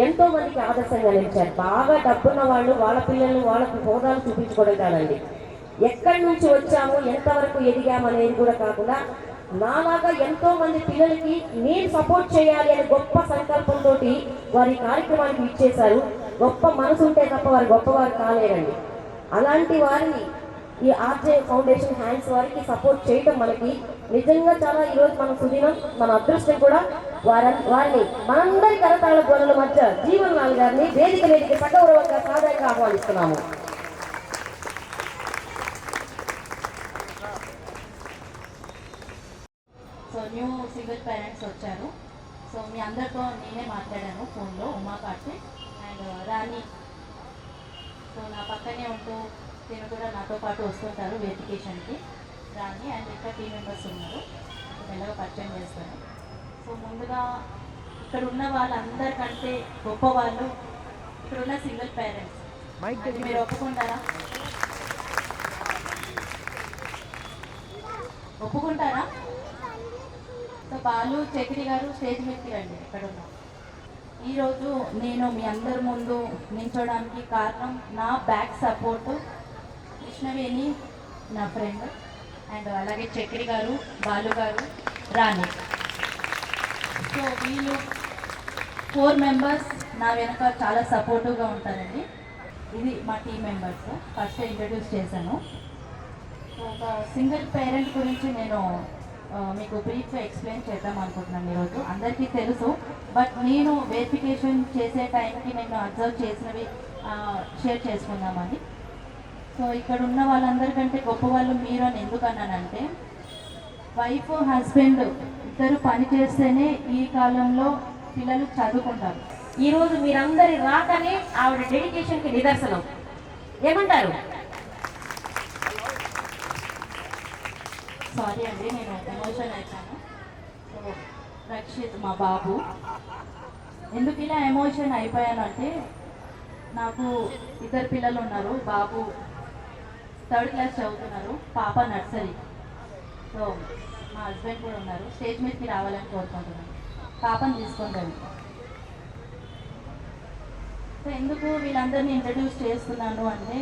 ఎంతో మందికి ఆదర్శంగా నిలిచారు. బాగా డబ్బున్న వాళ్ళు వాళ్ళ పిల్లల్ని వాళ్ళకి హోదాలు చూపించుకోవడం కాదండి, ఎక్కడి నుంచి వచ్చాము ఎంతవరకు ఎదిగాము అనేది కూడా కాకుండా నాలాగా ఎంతో మంది పిల్లలకి నేను సపోర్ట్ చేయాలి అనే గొప్ప సంకల్పంతో వారి కార్యక్రమానికి ఇచ్చేశారు. గొప్ప మనసు ఉంటే తప్ప వారు గొప్పవారు కాలేరండి. అలాంటి వారిని ఈ ఆర్జే ఫౌండేషన్ హ్యాండ్స్ వారికి సపోర్ట్ చేయడం మనకి నిజంగా చాలా ఈరోజు మన సుదినం, మన అదృష్టం కూడా. వారిని మనందరి కరతాళ గోడల మధ్య జీవన్ లాల్ గారిని వేదిక సగౌరవంగా సాధారణంగా ఆహ్వానిస్తున్నాము. సో న్యూ సింగిల్ పేరెంట్స్ వచ్చారు. సో మీ అందరితో నేనే మాట్లాడాను ఫోన్లో, Uma Karthik and Rani. So నా పక్కనే ఉంటూ తిను కూడా నాతో పాటు వస్తుంటారు వెరిఫికేషన్కి. రాణి అండ్ ఇంకా టీం మెంబర్స్ ఉన్నారు, మెల్లగా పరిచయం చేస్తాను. సో ముందుగా ఇక్కడ ఉన్న వాళ్ళందరికంటే గొప్ప వాళ్ళు ఇక్కడ ఉన్న సింగిల్ పేరెంట్స్. అది మీరు ఒప్పుకుంటారా? ఒప్పుకుంటారా? సో బాలు చక్రి గారు స్టేజ్ మీదకి రండి. ఇక్కడ ఉన్నాం. ఈరోజు నేను మీ అందరి ముందు నిల్చోడానికి కారణం నా బ్యాక్ సపోర్టు కృష్ణవేణి నా ఫ్రెండ్, అండ్ అలాగే చక్రి గారు, బాలు గారు, రాణి. సో వీళ్ళు 4 మెంబర్స్ నా వెనక చాలా సపోర్టివ్గా ఉంటారండి. ఇది మా టీం మెంబర్స్. ఫస్ట్ ఇంట్రడ్యూస్ చేశాను. సో ఒక సింగిల్ పేరెంట్ గురించి నేను మీకు బ్రీఫ్గా ఎక్స్ప్లెయిన్ చేద్దాం అనుకుంటున్నాను ఈరోజు. అందరికీ తెలుసు, బట్ నేను వెరిఫికేషన్ చేసే టైంకి నేను అబ్జర్వ్ చేసినవి షేర్ చేసుకుందామని. సో ఇక్కడ ఉన్న వాళ్ళందరికంటే గొప్ప వాళ్ళు మీరు అని ఎందుకు అన్నానంటే, వైఫ్ హస్బెండ్ ఇద్దరు పని చేస్తేనే ఈ కాలంలో పిల్లలు చదువుకుంటారు. ఈరోజు మీరందరి రాకనే ఆవిడ డెడికేషన్కి నిదర్శనం. ఏమంటారు? సారీ అండి, నేను ఎమోషన్ అయిపోయాను. సో రక్షిత్ మా బాబు. ఎందుకు ఇలా ఎమోషన్ అయిపోయాను అంటే, నాకు 2 పిల్లలు ఉన్నారు. బాబు 3rd క్లాస్ చదువుతున్నారు, పాప నర్సరీ. సో మా హస్బెండ్ కూడా ఉన్నారు. స్టేజ్ మీదకి రావాలని కోరుకుంటున్నాను. పాపను తీసుకుంటాను. సో ఎందుకు వీళ్ళందరినీ ఇంట్రడ్యూస్ చేస్తున్నాను అంటే,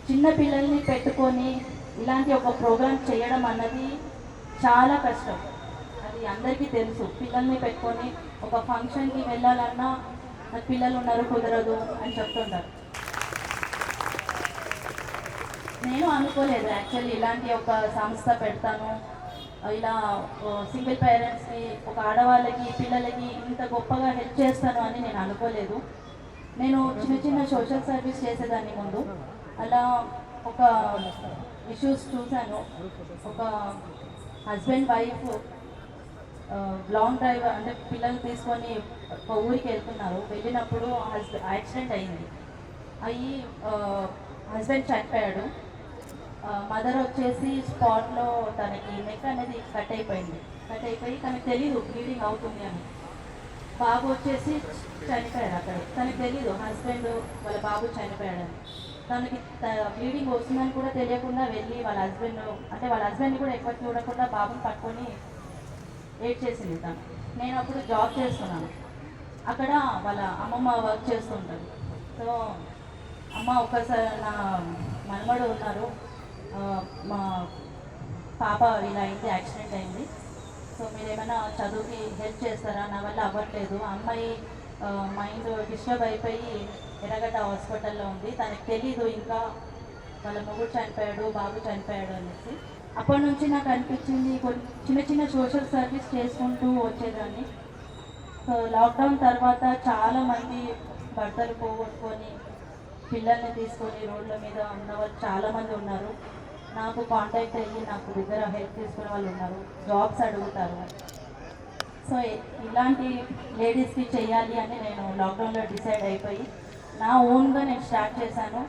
చిన్న పిల్లల్ని పెట్టుకొని ఇలాంటి ఒక ప్రోగ్రామ్ చేయడం అన్నది చాలా కష్టం. అది అందరికీ తెలుసు. పిల్లల్ని పెట్టుకొని ఒక ఫంక్షన్కి వెళ్ళాలన్నా నాకు పిల్లలు ఉన్నారు కుదరదు అని చెప్తుంటారు. నేను అనుకోలేదు యాక్చువల్లీ ఇలాంటి ఒక సంస్థ పెడతాను, ఇలా సింగిల్ పేరెంట్స్కి, ఒక ఆడవాళ్ళకి, పిల్లలకి ఇంత గొప్పగా హెల్ప్ చేస్తాను అని నేను అనుకోలేదు. నేను చిన్న సోషల్ సర్వీస్ చేసేదాన్ని ముందు. అలా ఒక ఇష్యూస్ చూశాను. ఒక హస్బెండ్ వైఫ్ లాంగ్ డ్రైవ్ అంటే పిల్లలు తీసుకొని ఒక ఊరికి వెళ్తున్నారు. వెళ్ళినప్పుడు యాక్సిడెంట్ అయింది. హస్బెండ్ చనిపోయాడు. మదర్ వచ్చేసి స్పాట్లో తనకి నెక్ అనేది కట్ అయిపోయి తనకు తెలీదు బ్లీడింగ్ అవుతుంది అని. బాబు వచ్చేసి చనిపోయాడు అక్కడ. తనకు తెలీదు హస్బెండ్ వాళ్ళ బాబు చనిపోయాడని. తనకి బ్లీడింగ్ వస్తుందని కూడా తెలియకుండా వెళ్ళి వాళ్ళ హస్బెండ్ని కూడా ఎక్కువ చూడకుండా బాబుని పట్టుకొని ఏడ్ చేసింది తను. నేను అప్పుడు జాబ్ చేస్తున్నాను. అక్కడ వాళ్ళ అమ్మమ్మ వర్క్ చేస్తుంటారు. సో అమ్మ ఒకసారి నా మనమడు ఉన్నారు, మా పాప ఇలా అయింది, యాక్సిడెంట్ అయింది. సో మీరు ఏమైనా చదువుకి హెల్ప్ చేస్తారా, నా వల్ల అవ్వట్లేదు. అమ్మాయి మైండ్ డిస్టర్బ్ అయిపోయి ఎర్రగడ్డ హాస్పిటల్లో ఉంది. తనకు తెలీదు ఇంకా వాళ్ళ మొగుడు చనిపోయాడు, బాబు చనిపోయాడు అనేసి. అప్పటి నుంచి నాకు అనిపించింది చిన్న సోషల్ సర్వీస్ చేసుకుంటూ వచ్చేదాన్ని. సో లాక్డౌన్ తర్వాత చాలామంది భర్తలు పోగొట్టుకొని పిల్లల్ని తీసుకొని రోడ్ల మీద ఉన్న వాళ్ళు చాలామంది ఉన్నారు. నాకు కాంటాక్ట్ అయ్యి నాకు దగ్గర హెల్ప్ చేసుకునే వాళ్ళు ఉన్నారు, జాబ్స్ అడుగుతారు. సో ఇలాంటి లేడీస్కి చేయాలి అని నేను లాక్డౌన్లో డిసైడ్ అయిపోయి నా ఓన్గా నేను స్టార్ట్ చేశాను.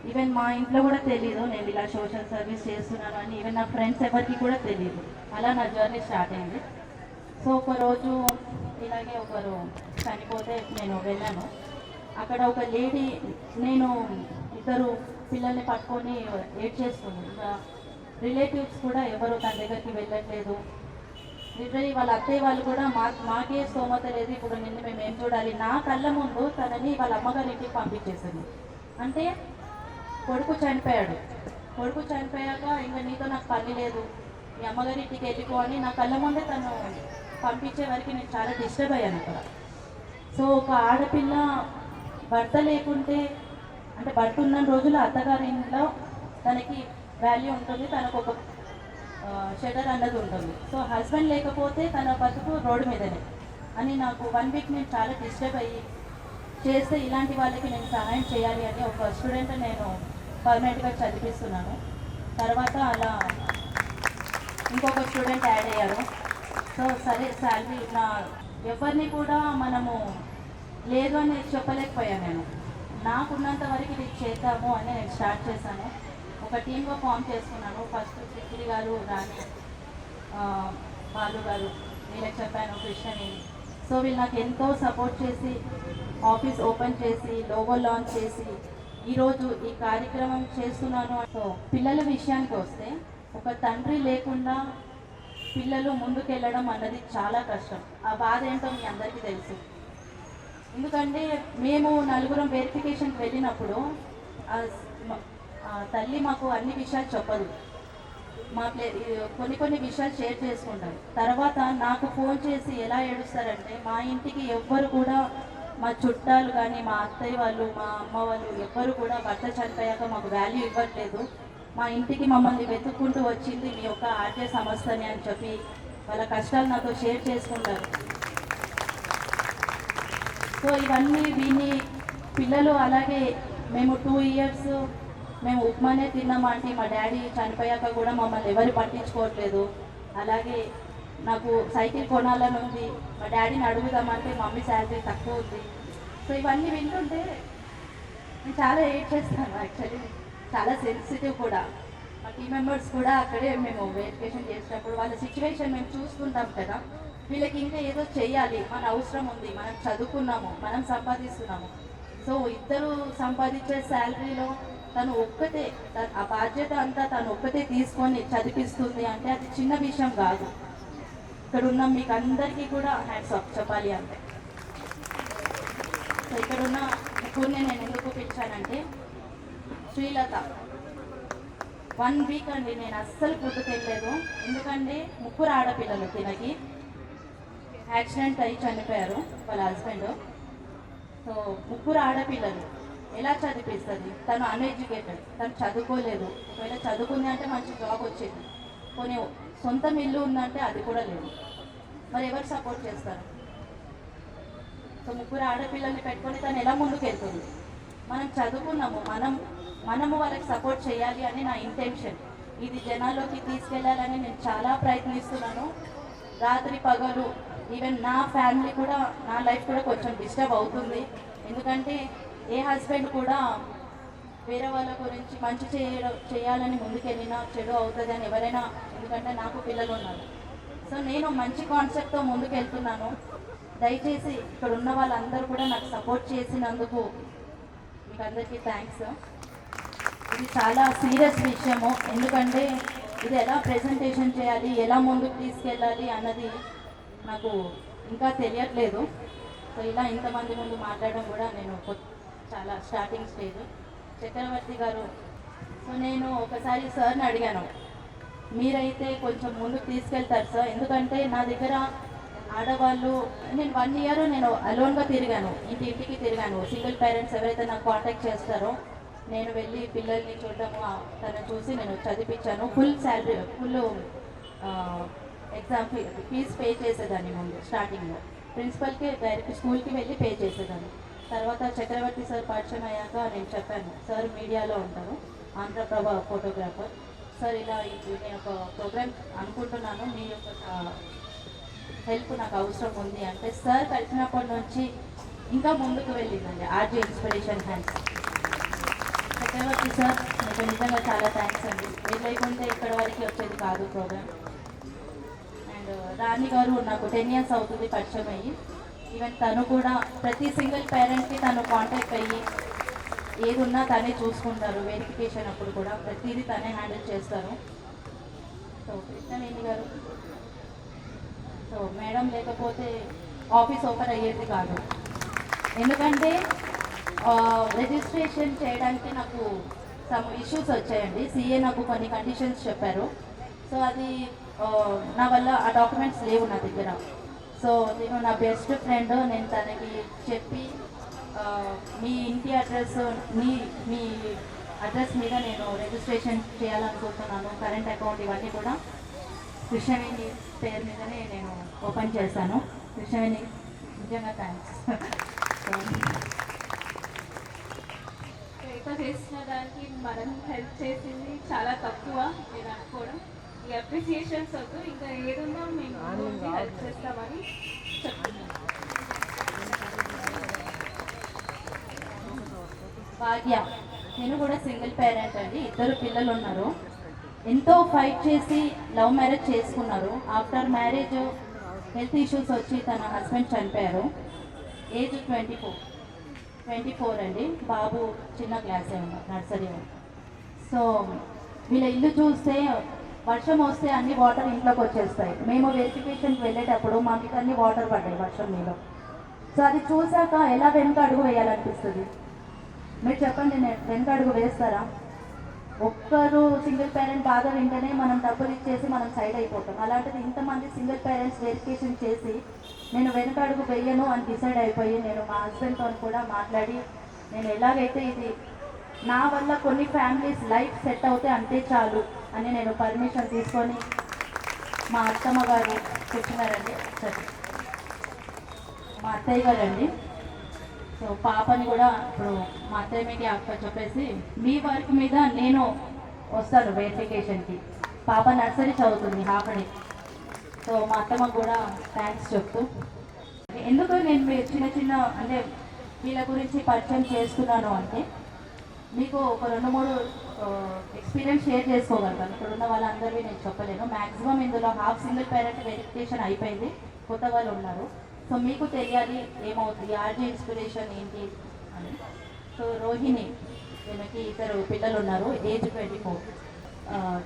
ఈవెన్ మా ఇంట్లో కూడా తెలీదు నేను ఇలా సోషల్ సర్వీస్ చేస్తున్నాను అని. ఈవెన్ నా ఫ్రెండ్స్ ఎవరికి కూడా తెలియదు. అలా నా జర్నీ స్టార్ట్ అయింది. సో ఒకరోజు ఇలాగే ఒకరు చనిపోతే నేను వెళ్ళాను. అక్కడ ఒక లేడీ, నేను 2 పిల్లల్ని పట్టుకొని ఏడ్ చేస్తుంది. ఇంకా రిలేటివ్స్ కూడా ఎవరు తన దగ్గరికి వెళ్ళట్లేదు. లిటరలీ వాళ్ళ అత్తయ్య వాళ్ళు కూడా మాకే స్తోమత లేదు, ఇప్పుడు నిన్ను మేము ఏం చూడాలి, నా కళ్ళ ముందు తనని వాళ్ళ అమ్మగారి ఇంటికి పంపించేసింది. అంటే కొడుకు చనిపోయాడు, కొడుకు చనిపోయాక ఇంకా నీతో నాకు పని లేదు, మీ అమ్మగారి ఇంటికి వెళ్ళిపో అని నా కళ్ళ ముందే తను పంపించే వరకు నేను చాలా డిస్టర్బ్ అయ్యాను అక్కడ. సో ఒక ఆడపిల్ల భర్త లేకుంటే, అంటే భర్త ఉన్న రోజులు అత్తగారి ఇంట్లో తనకి వాల్యూ ఉంటుంది, తనకు ఒక షెటర్ అన్నది ఉంటుంది. సో హస్బెండ్ లేకపోతే తన బతుకు రోడ్డు మీదనే అని నాకు 1 వీక్ నేను చాలా డిస్టర్బ్ అయ్యి చేస్తే ఇలాంటి వాళ్ళకి నేను సహాయం చేయాలి అని ఒక స్టూడెంట్ నేను పర్మనెంట్గా చదివిస్తున్నాను. తర్వాత అలా ఇంకొక స్టూడెంట్ యాడ్ అయ్యారు. సో సరే శాలరీ నా ఎవరిని కూడా మనము లేదు అని చెప్పలేకపోయాను. నేను నాకున్నంత వరకు ఇది చేద్దాము అని నేను స్టార్ట్ చేశాను. ఒక టీమ్గా ఫామ్ చేసుకున్నాను. ఫస్ట్ చిక్కిరి గారు, రాణి, బాలు గారు, వీళ్ళకి చెప్పాను, కృష్ణని. సో వీళ్ళు నాకు ఎంతో సపోర్ట్ చేసి ఆఫీస్ ఓపెన్ చేసి లోగో లాంచ్ చేసి ఈరోజు ఈ కార్యక్రమం చేస్తున్నాను. సో పిల్లల విషయానికి వస్తే ఒక తండ్రి లేకుండా పిల్లలు ముందుకెళ్ళడం అన్నది చాలా కష్టం. ఆ బాధ ఏంటో మీ అందరికీ తెలుసు. ఎందుకంటే మేము నలుగురం వెరిఫికేషన్కి వెళ్ళినప్పుడు తల్లి మాకు అన్ని విషయాలు చెప్పదు, కొన్ని విషయాలు షేర్ చేసుకుంటారు. తర్వాత నాకు ఫోన్ చేసి ఎలా ఏడుస్తారంటే, మా ఇంటికి ఎవ్వరు కూడా, మా చుట్టాలు కానీ మా అత్తయ్య వాళ్ళు, మా అమ్మ వాళ్ళు ఎవ్వరు కూడా భర్త చనిపోయాక మాకు వాల్యూ ఇవ్వట్లేదు, మా ఇంటికి మమ్మల్ని వెతుక్కుంటూ వచ్చింది మీ యొక్క ఆర్య సంస్థని అని చెప్పి వాళ్ళ కష్టాలు నాతో షేర్ చేసుకుంటారు. సో ఇవన్నీ విని పిల్లలు, అలాగే మేము 2 years మేము ఉప్మానే తిన్నామంటే మా డాడీ చనిపోయాక కూడా మమ్మల్ని ఎవరు పట్టించుకోవట్లేదు. అలాగే నాకు సైకిల్ కొనాలని ఉంది, మా డాడీని అడుగుదామంటే మమ్మీ శాలరీ తక్కువ ఉంది. సో ఇవన్నీ వింటుంటే నేను చాలా ఏడ్ చేస్తాను. యాక్చువల్లీ చాలా సెన్సిటివ్ కూడా. మా టీమ్ మెంబర్స్ కూడా అక్కడే మేము వెరిఫికేషన్ చేసినప్పుడు వాళ్ళ సిచ్యువేషన్ మేము చూసుకుంటాం కదా, వీళ్ళకి ఇంకా ఏదో చేయాలి, మన అవసరం ఉంది, మనం చదువుకున్నాము, మనం సంపాదిస్తున్నాము. సో ఇద్దరు సంపాదించే శాలరీలో తను ఒక్కతే ఆ బాధ్యత అంతా తను ఒక్కతే తీసుకొని చదివిస్తుంది అంటే అది చిన్న విషయం కాదు. ఇక్కడ ఉన్న మీకు అందరికీ కూడా హ్యాండ్స్ ఆఫ్ చెప్పాలి అంటే. సో ఇక్కడ ఉన్న ముగ్గురిని నేను ఎందుకు పిలిచానంటే, శ్రీలత 1 వీక్ అండి నేను అస్సలు ఫుడ్ తినలేదు. ఎందుకంటే 3 ఆడపిల్లలు, తినకి యాక్సిడెంట్ అయ్యి చనిపోయారు వాళ్ళ హస్బెండ్. సో 3 ఆడపిల్లలు ఎలా చదివిస్తుంది? తను అన్ఎడ్యుకేటెడ్, తను చదువుకోలేదు. ఒకవేళ చదువుకుంది అంటే మంచి జాబ్ వచ్చేది, కొన్ని సొంతం ఇల్లు ఉందంటే అది కూడా లేదు. మరి ఎవరు సపోర్ట్ చేస్తారు? సో 3 ఆడపిల్లల్ని పెట్టుకొని తను ఎలా ముందుకు వెళ్తుంది? మనం చదువుకున్నాము, మనము వాళ్ళకి సపోర్ట్ చేయాలి అని నా ఇంటెన్షన్. ఇది జనాల్లోకి తీసుకెళ్ళాలని నేను చాలా ప్రయత్నిస్తున్నాను. రాత్రి పగలు ఈవెన్ నా ఫ్యామిలీ కూడా, నా లైఫ్ కూడా కొంచెం డిస్టర్బ్ అవుతుంది. ఎందుకంటే ఏ హస్బెండ్ కూడా వేరే వాళ్ళ గురించి మంచి చేయాలని ముందుకెళ్ళినా చెడు అవుతుంది అని ఎవరైనా, ఎందుకంటే నాకు పిల్లలు ఉన్నారు. సో నేను మంచి కాన్సెప్ట్తో ముందుకెళ్తున్నాను. దయచేసి ఇక్కడ ఉన్న వాళ్ళందరూ కూడా నాకు సపోర్ట్ చేసినందుకు మీకు అందరికీ థ్యాంక్స్. ఇది చాలా సీరియస్ విషయము, ఎందుకంటే ఇది ఎలా ప్రజెంటేషన్ చేయాలి, ఎలా ముందుకు తీసుకెళ్ళాలి అన్నది నాకు ఇంకా తెలియట్లేదు. సో ఇలా ఇంతమంది ముందు మాట్లాడడం కూడా నేను చాలా స్టార్టింగ్ స్టేజ్. చక్రవర్తి గారు, సో నేను ఒకసారి సార్ని అడిగాను, మీరైతే కొంచెం ముందుకు తీసుకెళ్తారు సార్, ఎందుకంటే నా దగ్గర ఆడవాళ్ళు, నేను 1 year నేను అలోన్గా తిరిగాను, ఇంటికి తిరిగాను. సింగిల్ పేరెంట్స్ ఎవరైతే నాకు కాంటాక్ట్ చేస్తారో నేను వెళ్ళి పిల్లల్ని చూడడము, తను చూసి నేను చదివించాను. Full salary, full exam fees pay చేసేదాన్ని ముందు స్టార్టింగ్లో. ప్రిన్సిపల్కి డైరెక్ట్ స్కూల్కి వెళ్ళి పే చేసేదాన్ని. తర్వాత చక్రవర్తి సార్ పరిచయం అయ్యాక నేను చెప్పాను, సార్ మీడియాలో ఉంటారు, ఆంధ్రప్రభ ఫోటోగ్రాఫర్, సార్ ఇలా నేను ఒక ప్రోగ్రామ్ అనుకుంటున్నాను, మీ యొక్క హెల్ప్ నాకు అవసరం ఉంది అంటే, సార్ కలిసినప్పటి నుంచి ఇంకా ముందుకు వెళ్ళిందండి ఆర్జే ఇన్స్పిరేషన్ హ్యాండ్స్. చక్రవర్తి సార్ మీకు నిజంగా చాలా థ్యాంక్స్ అండి, మీరు లేకుంటే ఇక్కడ వరకు వచ్చేది కాదు ప్రోగ్రామ్. అండ్ రాణి గారు నాకు 10 years అవుతుంది పరిచయం అయ్యి. ఈవెన్ తను కూడా ప్రతి సింగిల్ పేరెంట్కి తను కాంటాక్ట్ అయ్యి ఏది ఉన్నా తనే చూసుకుంటారు. వెరిఫికేషన్ అప్పుడు కూడా ప్రతిదీ తనే హ్యాండిల్ చేస్తారు. సో కృష్ణవేణి గారు, సో మేడం లేకపోతే ఆఫీస్ ఓపెన్ అయ్యేది కాదు. ఎందుకంటే రిజిస్ట్రేషన్ చేయడానికి నాకు సమ్ ఇష్యూస్ వచ్చాయండి. సిఏ నాకు కొన్ని కండిషన్స్ చెప్పారు. సో అది నా వల్ల ఆ డాక్యుమెంట్స్ లేవు నా దగ్గర. సో నేను నా బెస్ట్ ఫ్రెండ్, నేను తనకి చెప్పి మీ ఇంటి అడ్రస్ మీ అడ్రస్ మీద నేను రిజిస్ట్రేషన్ చేయాలనుకుంటున్నాను. కరెంట్ అకౌంట్ ఇవన్నీ కూడా కృష్ణవేణి పేరు మీదనే నేను ఓపెన్ చేశాను. కృష్ణవేణి నిజంగా థ్యాంక్స్. పేపర్ చేసిన దానికి మనం హెల్ప్ చేసింది చాలా తక్కువ నేను అనుకోవడం. ఈ అప్రిసియేషన్స్ వద్దు, ఇంకా ఏదున్నా మేము హెల్ప్ చేస్తామని చెప్తున్నాను. భాగ్య, నేను కూడా సింగిల్ పేరెంట్ అండి. 2 పిల్లలు ఉన్నారు. ఎంతో ఫైట్ చేసి లవ్ మ్యారేజ్ చేసుకున్నారు. ఆఫ్టర్ మ్యారేజ్ హెల్త్ ఇష్యూస్ వచ్చి తన హస్బెండ్ చనిపోయారు. ఏజ్ 24 అండి. బాబు చిన్న క్లాసే ఉన్నారు, నర్సరీ. సో వీళ్ళ ఇల్లు చూస్తే వర్షం వస్తే అన్ని వాటర్ ఇంట్లోకి వచ్చేస్తాయి. మేము వెరిఫికేషన్కి వెళ్ళేటప్పుడు మాకు అన్ని వాటర్ పడ్డాయి వర్షం మీద. సో అది చూశాక ఎలా వెనుక అడుగు వేయాలనిపిస్తుంది? మీరు చెప్పండి, నేను వెనుక అడుగు వేస్తారా? ఒక్కరు సింగిల్ పేరెంట్ బాధ వింటేనే మనం డబ్బులు ఇచ్చేసి మనం సైడ్ అయిపోతాం. అలాంటిది ఇంతమంది సింగిల్ పేరెంట్స్ వెరిఫికేషన్ చేసి నేను వెనుక అడుగు వేయను అని డిసైడ్ అయిపోయి నేను మా హస్బెండ్తో కూడా మాట్లాడి నేను ఎలాగైతే ఇది నా వల్ల కొన్ని ఫ్యామిలీస్ లైఫ్ సెట్ అవుతే అంతే చాలు అని నేను పర్మిషన్ తీసుకొని మా అత్తమ్మ గారు చెప్పినారండి. సరే, మా అత్తయ్య గారు అండి. సో పాపని కూడా ఇప్పుడు మా అత్తయ్య మీకి అక్క చెప్పేసి మీ వర్క్ మీద నేను వస్తాను వెరిఫికేషన్కి. పాప నర్సరీ చదువుతుంది, హాఫ్ డే. సో మా అత్తమ్మకు కూడా థ్యాంక్స్ చెప్తూ, ఎందుకు నేను మీరు చిన్న అంటే వీళ్ళ గురించి పరిచయం చేస్తున్నాను అంటే మీకు ఒక 2-3 ఎక్స్పీరియన్స్ షేర్ చేసుకోగలుగుతాను. ఇక్కడ ఉన్న వాళ్ళందరివి నేను చెప్పలేను. మ్యాక్సిమం ఇందులో హాఫ్ సింగిల్ పేరెంట్ వెరిఫికేషన్ అయిపోయింది, కొత్త వాళ్ళు ఉన్నారు. సో మీకు తెలియాలి ఏమవుతుంది, ఆర్జీ ఇన్స్పిరేషన్ ఏంటి అని. సో రోహిణి, ఈమెకి 2 పిల్లలు ఉన్నారు, ఏజ్ 24.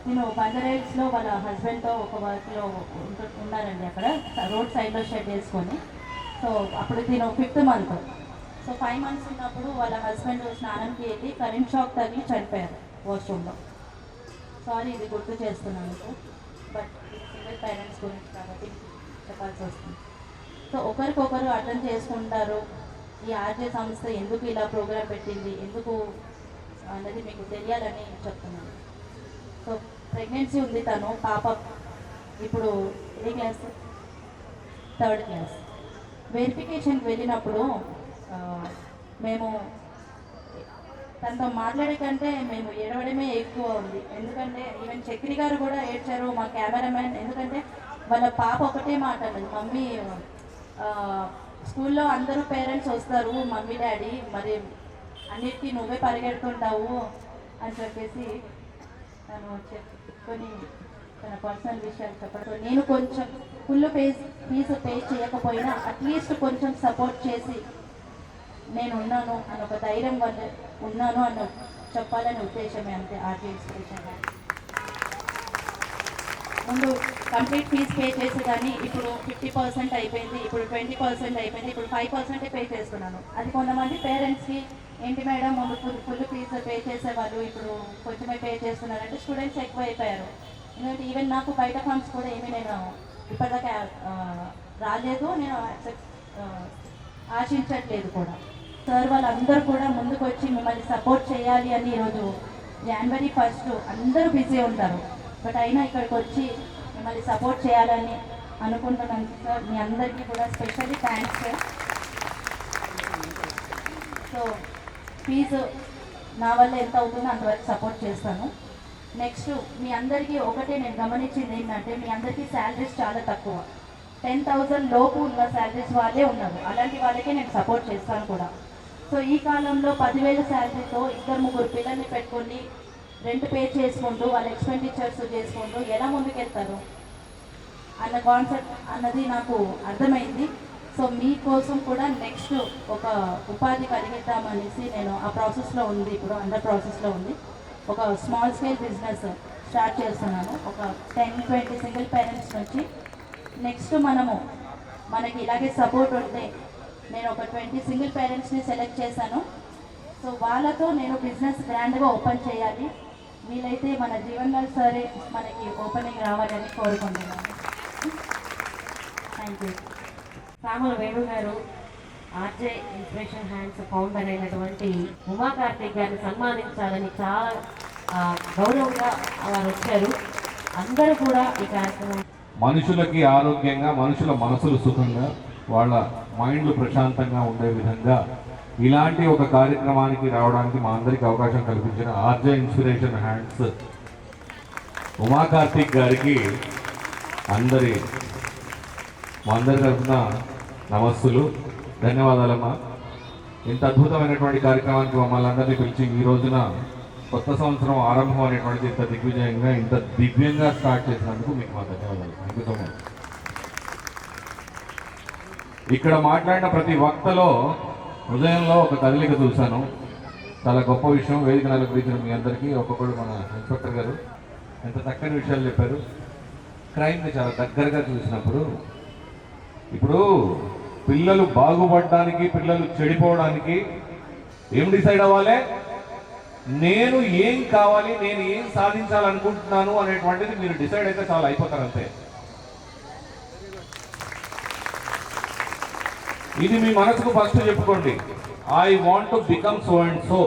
తిను బంజరైల్స్లో వాళ్ళ హస్బెండ్తో ఒక వర్క్లో ఉన్నారండి. అక్కడ రోడ్ సైడ్లో షెడ్ వేసుకొని. సో అప్పుడు తిను 5th మంత్. సో 5 months ఉన్నప్పుడు వాళ్ళ హస్బెండ్ స్నానంకి వెళ్ళి కరెంట్ షాక్ తగిలి చనిపోయారు వాష్రూమ్లో. సారీ ఇది గుర్తు చేస్తున్నాను, బట్ సింగిల్ పేరెంట్స్ గురించి కాబట్టి చెప్పాల్సి వస్తుంది. సో ఒకరికొకరు అర్థం చేసుకుంటారు. ఈ ఆర్జే సంస్థ ఎందుకు ఇలా ప్రోగ్రాం పెట్టింది, ఎందుకు అన్నది మీకు తెలియాలని చెప్తున్నాను. సో ప్రెగ్నెన్సీ ఉంది, తను పాప ఇప్పుడు ఏ క్లాస్? 3rd class. వెరిఫికేషన్కి వెళ్ళినప్పుడు మేము తనతో మాట్లాడే కంటే మేము ఏడవడమే ఎక్కువ ఉంది. ఎందుకంటే ఈవెన్ చక్రి గారు కూడా ఏడ్చారు, మా కెమెరామెన్. ఎందుకంటే వాళ్ళ పాప ఒకటే మాట అన్నది, మమ్మీ స్కూల్లో అందరూ పేరెంట్స్ వస్తారు, మమ్మీ డాడీ మరి అన్నిటికీ నువ్వే పరిగెడుతుంటావు అని చెప్పేసి తను చెప్పుకొని తన పర్సనల్ విషయాలు చెప్పడం. నేను కొంచెం ఫుల్ ఫీజు పే చేయకపోయినా అట్లీస్ట్ కొంచెం సపోర్ట్ చేసి నేను ఉన్నాను అని ఒక ధైర్యం వల్ల ఉన్నాను అన్న చెప్పాలనే ఉద్దేశమే అంతే. ఆర్జీ ఇన్స్పిరేషన్ ముందు కంప్లీట్ ఫీజ్ పే చేసేదాన్ని, ఇప్పుడు 50% అయిపోయింది, ఇప్పుడు 20% అయిపోయింది, ఇప్పుడు 5% పే చేస్తున్నాను. అది కొంతమంది పేరెంట్స్కి ఏంటి మేడం ముందు ఫుల్ ఫీజు పే చేసేవాళ్ళు ఇప్పుడు కొంచెమే పే చేస్తున్నారంటే స్టూడెంట్స్ ఎక్కువ అయిపోయారు. ఎందుకంటే ఈవెన్ నాకు బయట ఫండ్స్ కూడా ఏమీ నేను ఇప్పటిదాకా రాలేదు, నేను ఆశించట్లేదు కూడా. సార్ వాళ్ళందరూ కూడా ముందుకు వచ్చి మిమ్మల్ని సపోర్ట్ చేయాలి అని ఈరోజు January 1st అందరూ బిజీ ఉంటారు, బట్ అయినా ఇక్కడికి వచ్చి మిమ్మల్ని సపోర్ట్ చేయాలని అనుకుంటున్నాను సార్. మీ అందరికీ కూడా specially thanks sir. So fees నా వల్ల ఎంత అవుతుందో అంతవరకు సపోర్ట్ చేస్తాను. నెక్స్ట్ మీ అందరికీ ఒకటే నేను గమనించింది ఏంటంటే మీ అందరికీ శాలరీస్ చాలా తక్కువ, 10,000 లోపు ఉన్న శాలరీస్ వాళ్ళే ఉన్నారు. అలాంటి వాళ్ళకే నేను సపోర్ట్ చేస్తాను కూడా. సో ఈ కాలంలో 10,000 శాలరీతో 2-3 పిల్లల్ని పెట్టుకొని రెంట్ పే చేసుకుంటూ వాళ్ళ ఎక్స్పెండిచర్స్ చేసుకుంటూ ఎలా ముందుకెళ్తారు అన్న కాన్సెప్ట్ అన్నది నాకు అర్థమైంది. సో మీకోసం కూడా నెక్స్ట్ ఒక ఉపాధి కలిగిద్దామనేసి నేను ఆ ప్రాసెస్లో ఉంది, ఇప్పుడు అండర్ ప్రాసెస్లో ఉంది. ఒక స్మాల్ స్కేల్ బిజినెస్ స్టార్ట్ చేస్తున్నాను. ఒక 10-20 సింగిల్ పేరెంట్స్ నుంచి నెక్స్ట్ మనకి ఇలాగే సపోర్ట్ ఉంటే నేను ఒక 20 సింగిల్ పేరెంట్స్ని సెలెక్ట్ చేశాను. సో వాళ్ళతో నేను బిజినెస్ గ్రాండ్గా ఓపెన్ చేయాలి. వీలైతే మన జీవన్ లాల్ సరే మనకి ఓపెనింగ్ రావాలని కోరుకుంటున్నాను. Thank you. సామల వేణు గారు ఆర్జే ఇన్స్పిరేషన్ హ్యాండ్స్ ఫౌండర్ అయినటువంటి ఉమా కార్తీక్ గారిని సన్మానించాలని చాలా గౌరవంగా వారు వచ్చారు. అందరూ కూడా ఈ కార్యక్రమం మనుషులకి ఆరోగ్యంగా, మనుషుల మనసులు సుఖంగా, వాళ్ళ మైండ్లు ప్రశాంతంగా ఉండే విధంగా ఇలాంటి ఒక కార్యక్రమానికి రావడానికి మా అందరికీ అవకాశం కల్పించిన RJ inspiration hands Uma Karthik గారికి మా అందరి తరఫున నమస్సులు, ధన్యవాదాలమ్మా. ఇంత అద్భుతమైనటువంటి కార్యక్రమానికి మమ్మల్ని అందరినీ పిలిచి ఈ రోజున కొత్త సంవత్సరం ఆరంభం అనేటువంటిది ఇంత దిగ్విజయంగా, ఇంత దివ్యంగా స్టార్ట్ చేసినందుకు మీకు మా ధన్యవాదాలు. Thank you so much. ఇక్కడ మాట్లాడిన ప్రతి వక్తలో హృదయంలో ఒక కదలిక చూశాను. చాలా గొప్ప విషయం. వేదిక అలంకరించిన మీ అందరికీ ఒక్కొక్కడు మన ఇన్స్పెక్టర్ గారు ఎంత చక్కని విషయాలు చెప్పారు. క్రైమ్ని చాలా దగ్గరగా చూసినప్పుడు ఇప్పుడు పిల్లలు బాగుపడడానికి, పిల్లలు చెడిపోవడానికి ఏం డిసైడ్ అవ్వాలి? నేను ఏం కావాలి, నేను ఏం సాధించాలనుకుంటున్నాను అనేటువంటిది మీరు డిసైడ్ అయితే చాలా అయిపోతారు అంతే. ఇది మీ మనసుకు ఫస్ట్ చెప్పుకోండి. I want to become so and so,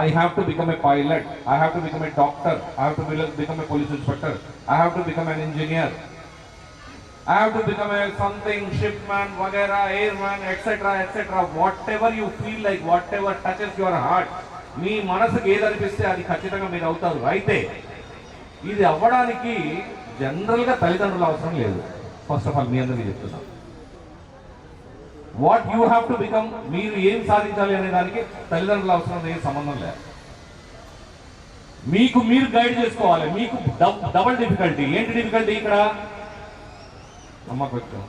I have to become a pilot, I have to become a doctor, I have to become a police inspector, I have to become an engineer, I have to become a something, shipman, wagera, airman, etc., etc. Whatever you feel like, whatever touches your heart, మీ మనసుకు ఏదనిపిస్తే అది ఖచ్చితంగా మీరు అవుతారు. అయితే ఇది అవ్వడానికి జనరల్గా తల్లిదండ్రులు అవసరం లేదు. ఫస్ట్ ఆఫ్ ఆల్ మీ అందరికీ చెప్తున్నా, what you have to become, మీరు ఏం సాధించాలి అనే దానికి తల్లిదండ్రుల అవసరం ఏం సంబంధం లేదు. మీకు మీరు గైడ్ చేసుకోవాలి. మీకు డబల్ డిఫికల్టీ. ఏంటి డిఫికల్టీ? ఇక్కడ అమ్మకు వచ్చాం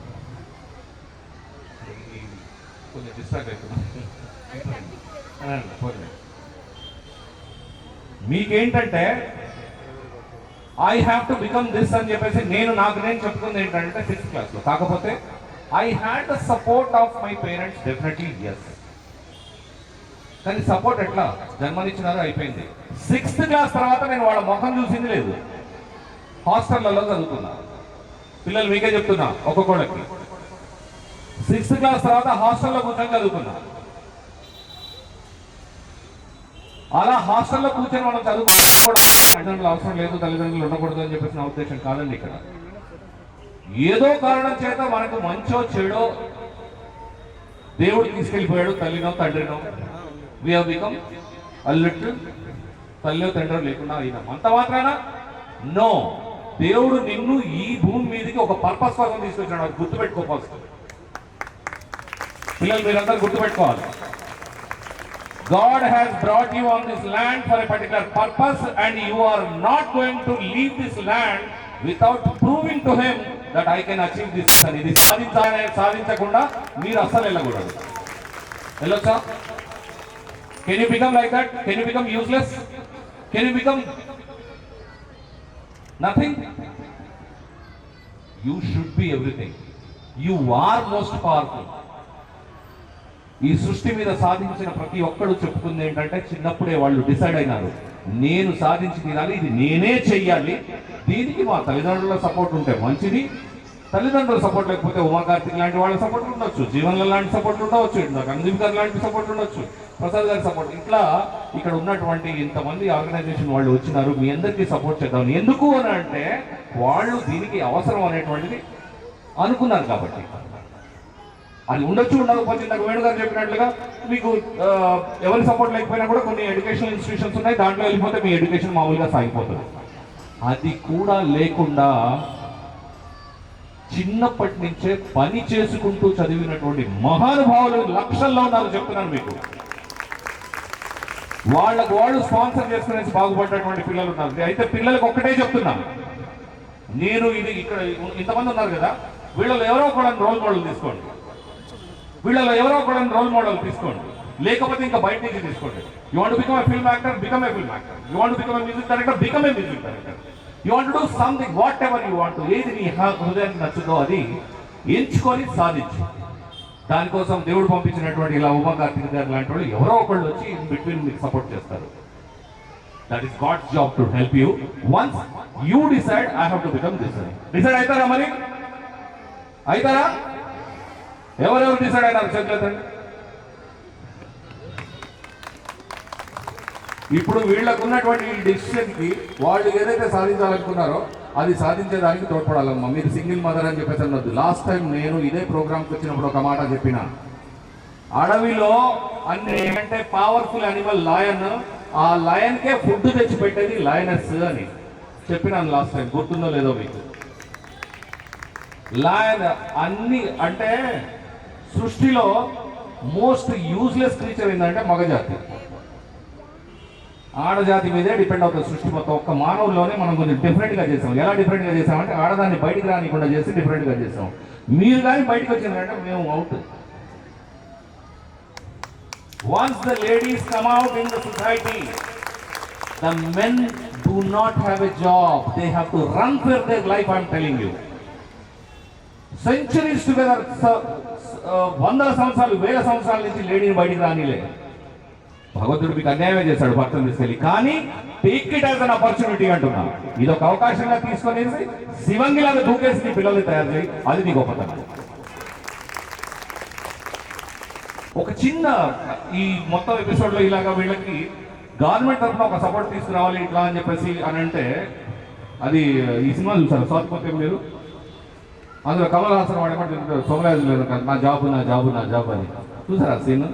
కొంచెం డిస్ట్రాక్ట్ అవుతున్నాం. మీకేంటంటే I have to become this అని చెప్పేసి నేను చెప్పుకుంది ఏంటంటే 6th క్లాస్లో. కాకపోతే I had the support of my parents, definitely yes. కానీ సపోర్ట్ ఎట్లా? జన్మనిచ్చినారు, అయిపోయింది. 6th క్లాస్ తర్వాత నేను వాళ్ళ ముఖం చూసింది లేదు. హాస్టళ్లలో చదువుతున్నా. పిల్లలు మీకే చెప్తున్నా, ఒక్కొక్కళ్ళకి 6th క్లాస్ తర్వాత హాస్టల్లో కూర్చొని చదువుకున్నా. అలా హాస్టల్లో కూర్చొని మనం చదువుకోవడం తల్లిదండ్రులు అవసరం లేదు, తల్లిదండ్రులు ఉండకూడదు అని చెప్పేసి నా ఉద్దేశం కాదండి. ఇక్కడ ఏదో కారణం చేత మనకు మంచో చెడో దేవుడు తీసుకెళ్ళిపోయాడు, తల్లినో తండ్రినో, we have become a little, తల్లిలో తండ్రి లేకుండా అయినా అంత మాత్రాన నో. దేవుడు నిన్ను ఈ భూమి మీదకి ఒక పర్పస్ కోసం తీసుకొచ్చాడు. అది గుర్తుపెట్టుకోవాల్సి. పిల్లలు మీరందరూ గుర్తుపెట్టుకోవాలి. God has brought you on this land for a particular purpose, and you are not going to leave this land without proving to him that I can achieve this. అని ఇది సాధించకుండా మీరు అస్సలు వెళ్ళకూడదు. వెళ్ళొచ్చా? Can you become like that? Can you become useless? Can you become nothing? You should be everything. You are most powerful. ఈ సృష్టి మీద సాధించిన ప్రతి ఒక్కడు చెప్పుకుంది ఏంటంటే చిన్నప్పుడే వాళ్ళు డిసైడ్ అయినారు, నేను సాధించి తీరాలి, ఇది నేనే చెయ్యాలి. దీనికి మా తల్లిదండ్రుల సపోర్ట్ ఉంటే మంచిది. తల్లిదండ్రుల సపోర్ట్ లేకపోతే ఉమా కార్తీక్ లాంటి వాళ్ళ సపోర్ట్ ఉండొచ్చు, జీవన్ లాల్ లాంటి సపోర్ట్ ఉండవచ్చు, రంజీవ్ గారు లాంటి సపోర్ట్ ఉండొచ్చు, ప్రసాద్ గారి సపోర్ట్. ఇట్లా ఇక్కడ ఉన్నటువంటి ఇంతమంది ఆర్గనైజేషన్ వాళ్ళు వచ్చినారు. మీ అందరికీ సపోర్ట్ చేద్దాం. ఎందుకు అని అంటే వాళ్ళు దీనికి అవసరం అనేటువంటిది అనుకున్నారు కాబట్టి. అది ఉండొచ్చు, ఉండకపోతే నాకు వేణు గారు చెప్పినట్లుగా మీకు ఎవరి సపోర్ట్ లేకపోయినా కూడా కొన్ని ఎడ్యుకేషనల్ ఇన్స్టిట్యూషన్స్ ఉన్నాయి, దాంట్లో వెళ్ళిపోతే మీ ఎడ్యుకేషన్ మామూలుగా సాగిపోతుంది. అది కూడా లేకుండా చిన్నప్పటి నుంచే పని చేసుకుంటూ చదివినటువంటి మహానుభావులు లక్షల్లో ఉన్నారు చెప్తున్నాను మీకు. వాళ్ళకు వాళ్ళు స్పాన్సర్ చేసుకునేసి బాగుపడ్డటువంటి పిల్లలు ఉన్నారు. అయితే పిల్లలకు ఒక్కటే చెప్తున్నా, నేను ఇది ఇక్కడ ఇంతమంది ఉన్నారు కదా, వీళ్ళలో ఎవరో కూడా రోల్ మోడల్ తీసుకోండి. లేకపోతే ఇంకా బయట నుంచి తీసుకోండి. You want to become a film actor, become a film actor. You want to become a music director, become a music director. You want do something what ever you want, ఏది నీ హృదయానికి నచ్చుతో అది ఎంచుకొని సాధించు. దానికోసం దేవుడు పంపించినటువంటి ఇలా ఉమా కార్తీక్ గారు లాంటి వాళ్ళు ఎవరో ఒకళ్ళు వచ్చి ఇన్ బిట్వీన్ మీకు సపోర్ట్ చేస్తారు. That is God's job to help you. Once you decide I have to become this అని డిసైడ్ అవుతారా? మరి అవుతారా? ఎవరెవరు డిసైడ్ అయినారు చేతులండి. ఇప్పుడు వీళ్ళకు ఉన్నటువంటి ఈ డెసిషన్కి వాళ్ళు ఏదైతే సాధించాలనుకున్నారో అది సాధించేదానికి తోడ్పడాలమ్మా. మీరు సింగిల్ మదర్ అని చెప్పేసి అన్నది. లాస్ట్ టైం నేను ఇదే ప్రోగ్రామ్కి వచ్చినప్పుడు ఒక మాట చెప్పిన, అడవిలో అన్ని ఏమంటే పవర్ఫుల్ అనిమల్ లయన్, ఆ లయన్కే ఫుడ్ తెచ్చి పెట్టేది లయనస్ అని చెప్పినాను లాస్ట్ టైం. గుర్తుందో లేదో మీకు? లయన్ అన్ని అంటే సృష్టిలో మోస్ట్ యూజ్లెస్ క్రీచర్ ఏంటంటే మగజాతి. ఆడజాతి మీదే డిపెండ్ అవుతుంది సృష్టి మొత్తం. ఒక్క మానవుల్లోనే మనం కొంచెం డిఫరెంట్గా చేసాం. ఎలా డిఫరెంట్గా చేసామంటే ఆడదాన్ని బయటికి రానికుండా చేసి డిఫరెంట్గా చేసాం. మీరు కానీ బయటకు వచ్చిందంటే మేము out. Once the ladies come out in the society, the men do not have a job, they have to run for their life. I'm telling you, centuries together, వందల సంవత్సరాలు వేల సంవత్సరాల నుంచి లేడీని బయటికి రానిలే. భగవంతుడు మీకు అన్యాయమే చేశాడు భర్తను తీసుకెళ్ళి, కానీ take it as an opportunity అంటున్నా. ఇది ఒక అవకాశంగా తీసుకునేసి శివంగిలాగా దూకేసి నీ పిల్లల్ని తయారు చేయి, అది నీ గొప్పతనం. ఒక చిన్న ఈ మొత్తం ఎపిసోడ్లో ఇలాగా వీళ్ళకి గవర్నమెంట్ తరఫున ఒక సపోర్ట్ తీసుకురావాలి ఇట్లా అని చెప్పేసి అని అంటే, అది ఈ సినిమా చూసారు స్వాతంత్ర్యం మీరు? అందులో కమల్ హాసన్ వాడేమంటే సోమరాజు లేదు నా జాబ్ నా జాబ్ నా జాబ్ అని చూసారా సీన్?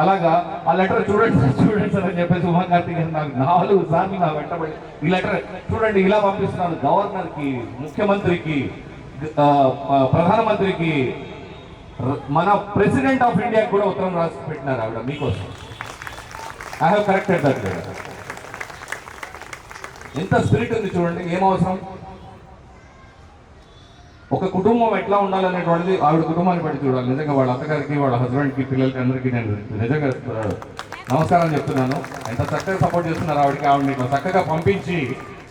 అలాగా ఆ లెటర్ చూడండి సార్ అని చెప్పేసి ఉమా కార్తీక్ నాకు 4 సార్లు నా వెంటబడి ఈ లెటర్ చూడండి ఇలా పంపిస్తున్నాను గవర్నర్కి, ముఖ్యమంత్రికి, ప్రధానమంత్రికి, మన ప్రెసిడెంట్ ఆఫ్ ఇండియాకి కూడా ఉత్తరం రాసి పెట్టినారు ఆవిడ మీకోసం. I have corrected that. ఎంత స్పిరిట్ ఉంది చూడండి, ఏం అవసరం. ఒక కుటుంబం ఎట్లా ఉండాలనేటువంటిది ఆవిడ కుటుంబాన్ని బట్టి చూడాలి. నిజంగా వాళ్ళ అత్తగారికి, వాళ్ళ హస్బెండ్కి, పిల్లలకి అందరికీ నేను నిజంగా నమస్కారం చెప్తున్నాను. ఎంత చక్కగా సపోర్ట్ చేస్తున్నారు ఆవిడకి. ఆవిడని ఇట్లా చక్కగా పంపించి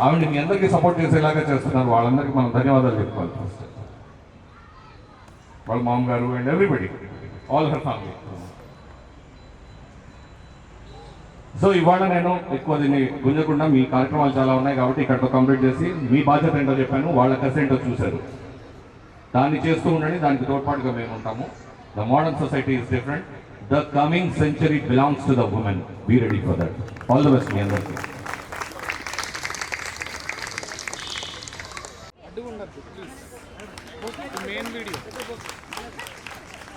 ఆవిడని మీ అందరికీ సపోర్ట్ చేసేలాగా చేస్తున్నారు. వాళ్ళందరికీ మనం ధన్యవాదాలు చెప్పుకోవాలి. ఫస్ట్ వాళ్ళ మామగారు and everybody, all her family. So ఇవాళ నేను ఎక్కువ దీన్ని గుంజకుండా, మీ కార్యక్రమాలు చాలా ఉన్నాయి కాబట్టి ఇక్కడతో కంప్లీట్ చేసి మీ బాధ్యత ఏంటో చెప్పాను, వాళ్ళ కసి ఏంటో చూశారు. దాన్ని చేస్తూ ఉండండి, దానికి తోడ్పాటుగా మేము ఉంటాము. The modern society is different. The coming century belongs to the women. Be ready for that. All the best మీ అందరికీ. Main video